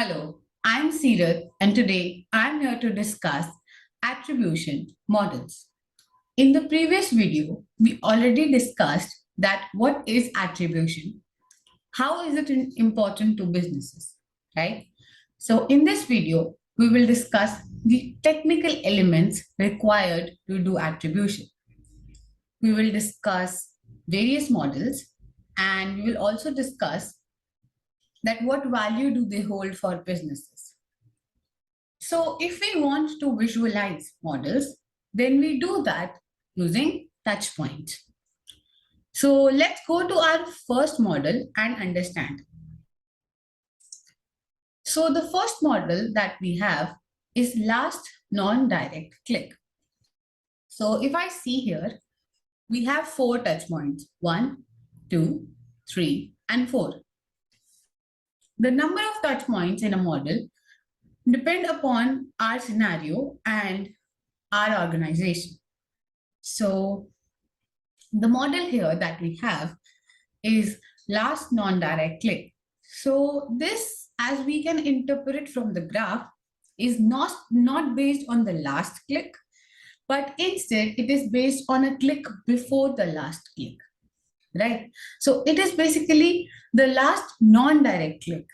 Hello, I'm Seerath, and today I'm here to discuss attribution models. In the previous video, we already discussed that what is attribution, how is it important to businesses, right? So in this video, we will discuss the technical elements required to do attribution. We will discuss various models, and we will also discuss that what value do they hold for businesses. So if we want to visualize models, then we do that using touch points. So let's go to our first model and understand. So the first model that we have is last non-direct click. So if I see here, we have 4 touch points, 1, 2, 3, and 4. The number of touch points in a model depend upon our scenario and our organization. So the model here that we have is last non-direct click. So this, as we can interpret from the graph, is not based on the last click, but instead it is based on a click before the last click, right? So it is basically the last non-direct click.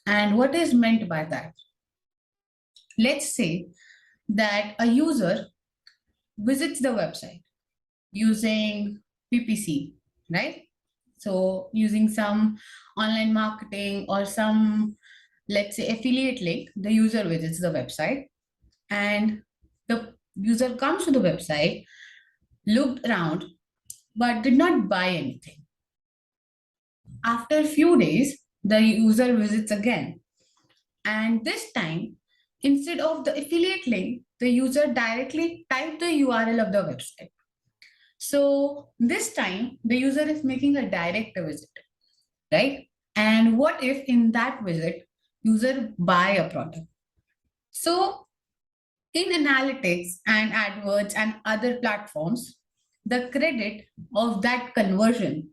And what is meant by that? Let's say that a user visits the website using PPC, right? So using some online marketing or some, let's say, affiliate link, the user visits the website and the user comes to the website, looked around, but did not buy anything. After a few days, the user visits again. And this time, instead of the affiliate link, the user directly typed the URL of the website. So this time the user is making a direct visit, right? And what if in that visit, user buy a product? So in analytics and AdWords and other platforms, the credit of that conversion,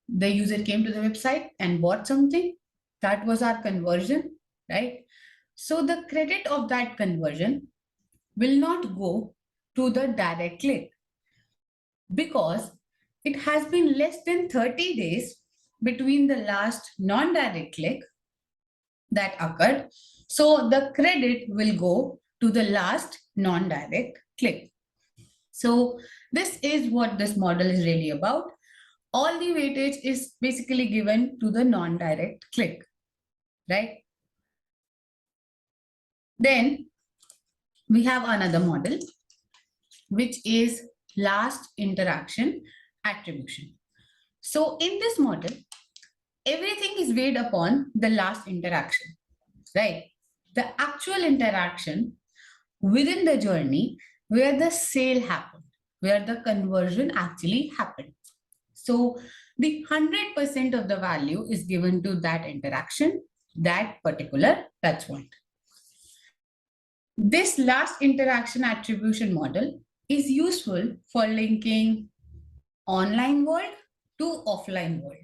the user came to the website and bought something, that was our conversion, right? So the credit of that conversion will not go to the direct click because it has been less than 30 days between the last non-direct click that occurred. So the credit will go to the last non-direct click. So this is what this model is really about. All the weightage is basically given to the non-direct click, right? Then we have another model, which is last interaction attribution. So in this model, everything is weighed upon the last interaction, right? The actual interaction within the journey where the sale happened, where the conversion actually happened. So the 100% of the value is given to that interaction, that particular touch point. This last interaction attribution model is useful for linking online world to offline world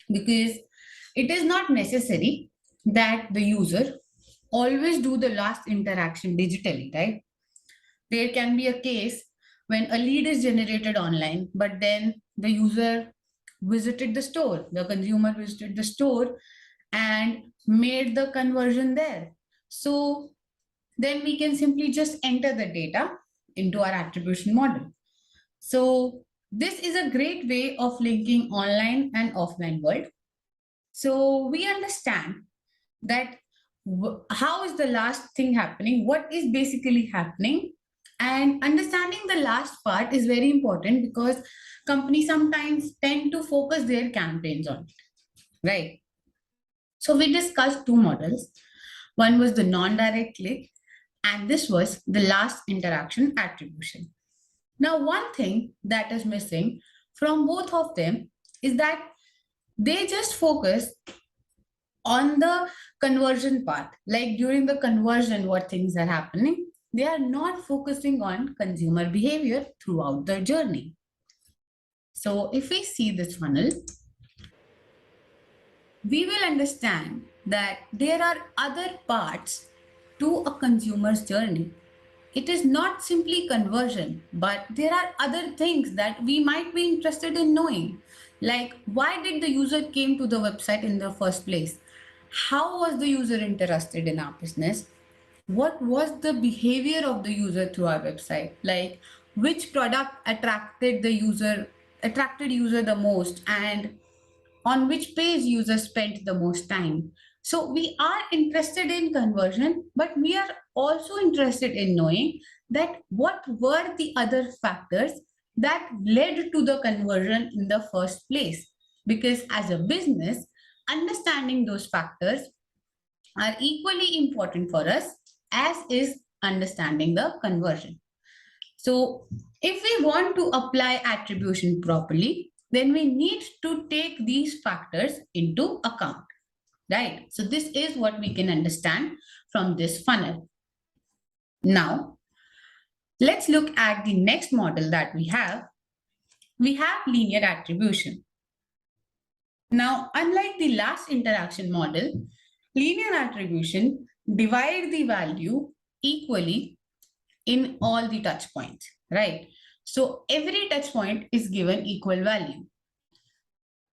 because it is not necessary that the user always do the last interaction digitally, right? There can be a case when a lead is generated online, but then the user visited the store, the consumer visited the store and made the conversion there. So then we can simply just enter the data into our attribution model. So this is a great way of linking online and offline world. So we understand that how is the last thing happening, what is basically happening, and understanding the last part is very important because companies sometimes tend to focus their campaigns on it, right? So we discussed two models. One was the non-direct click, and this was the last interaction attribution. Now, one thing that is missing from both of them is that they just focus on the conversion part. Like during the conversion, what things are happening, they are not focusing on consumer behavior throughout the journey. So if we see this funnel, we will understand that there are other parts to a consumer's journey. It is not simply conversion, but there are other things that we might be interested in knowing. Like, why did the user came to the website in the first place? How was the user interested in our business? What was the behavior of the user through our website? Like, which product attracted user the most, and on which page users spent the most time. So we are interested in conversion, but we are also interested in knowing that what were the other factors that led to the conversion in the first place. Because as a business, understanding those factors are equally important for us as is understanding the conversion. So if we want to apply attribution properly, then we need to take these factors into account, right? So this is what we can understand from this funnel. Now, let's look at the next model that we have. We have linear attribution. Now, unlike the last interaction model, linear attribution divide the value equally in all the touch points, right? So every touch point is given equal value.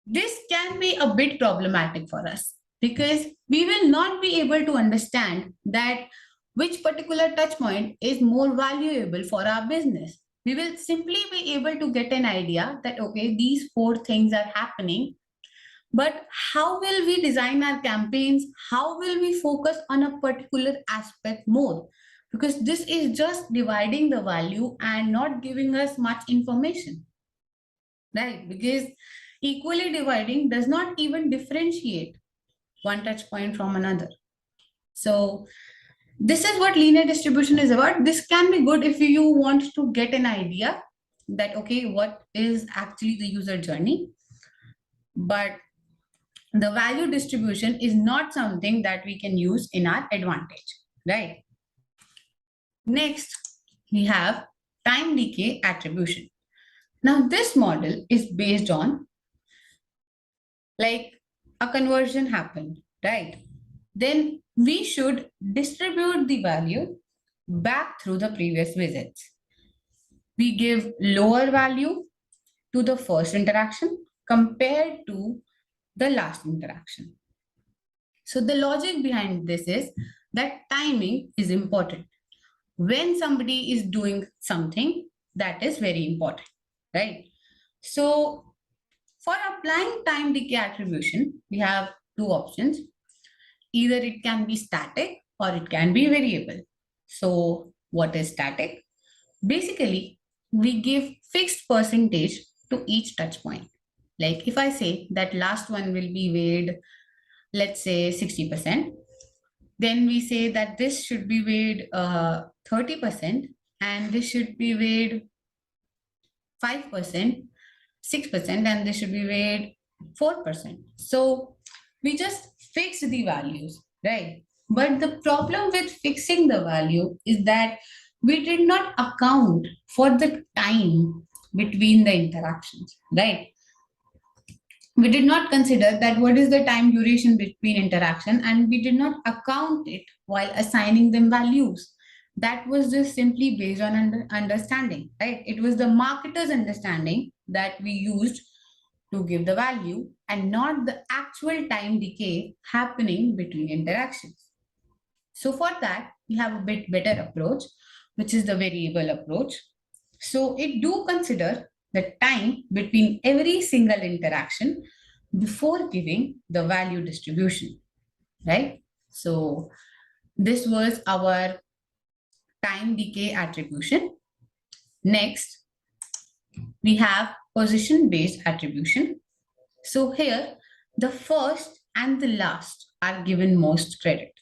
This can be a bit problematic for us because we will not be able to understand that which particular touch point is more valuable for our business. We will simply be able to get an idea that, okay, these four things are happening, but how will we design our campaigns? How will we focus on a particular aspect more? Because this is just dividing the value and not giving us much information, right? Because equally dividing does not even differentiate one touch point from another. So this is what linear distribution is about. This can be good if you want to get an idea that, okay, what is actually the user journey, but the value distribution is not something that we can use in our advantage, right? Next, we have time decay attribution. Now, this model is based on like a conversion happened, right? Then we should distribute the value back through the previous visits. We give lower value to the first interaction compared to the last interaction. So the logic behind this is that timing is important. When somebody is doing something, that is very important, right? So for applying time decay attribution, we have two options. Either it can be static or it can be variable. So what is static? Basically, we give fixed percentage to each touch point. Like if I say that last one will be weighed, let's say 60%, then we say that this should be weighed 30% and this should be weighed 5%, 6%, and this should be weighed 4%. So we just fix the values, right? But the problem with fixing the value is that we did not account for the time between the interactions, right? We did not consider that what is the time duration between interaction, and we did not account it while assigning them values. That was just simply based on understanding, right? It was the marketer's understanding that we used to give the value and not the actual time decay happening between interactions. So for that, we have a bit better approach, which is the variable approach. So it do consider the time between every single interaction before giving the value distribution, right? So this was our time decay attribution. Next, we have position-based attribution. So here, the first and the last are given most credit,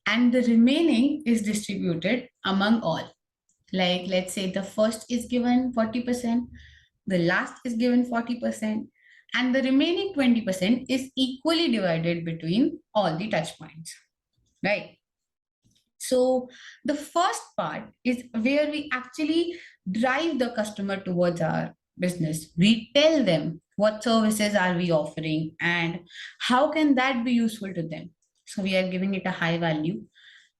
and the remaining is distributed among all. Like let's say the first is given 40%, the last is given 40%, and the remaining 20% is equally divided between all the touch points, right? So the first part is where we actually drive the customer towards our business. We tell them what services are we offering and how can that be useful to them. So we are giving it a high value.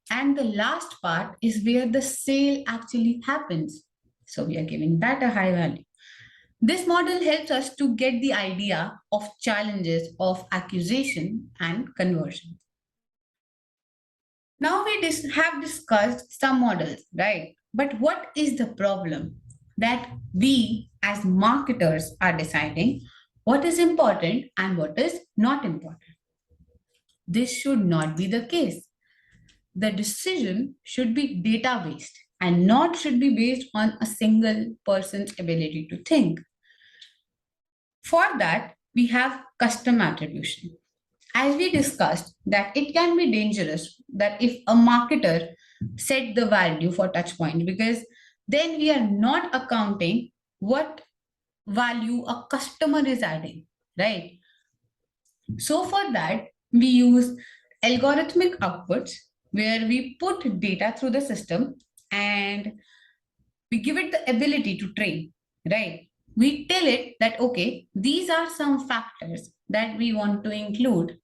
And the last part is where the sale actually happens. So we are giving that a high value. This model helps us to get the idea of challenges of acquisition and conversion. Now we have discussed some models, right? But what is the problem? That we as marketers are deciding what is important and what is not important. This should not be the case. The decision should be data based and not should be based on a single person's ability to think. For that, we have custom attribution. As we discussed, that it can be dangerous that if a marketer set the value for touch point, because then we are not accounting what value a customer is adding, right? So for that, we use algorithmic outputs where we put data through the system and we give it the ability to train, right? We tell it that, okay, these are some factors that we want to include.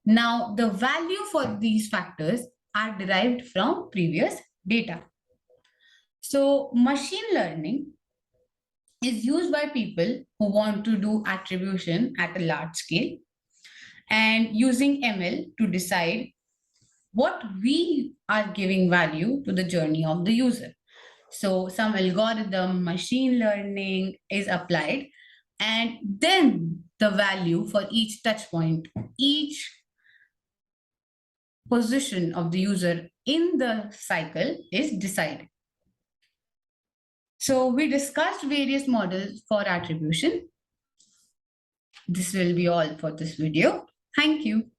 Now, the value for these factors are derived from previous data. So, machine learning is used by people who want to do attribution at a large scale and using ML to decide what we are giving value to the journey of the user. So some algorithm, machine learning is applied, and then the value for each touch point, each position of the user in the cycle is decided. So we discussed various models for attribution. This will be all for this video. Thank you.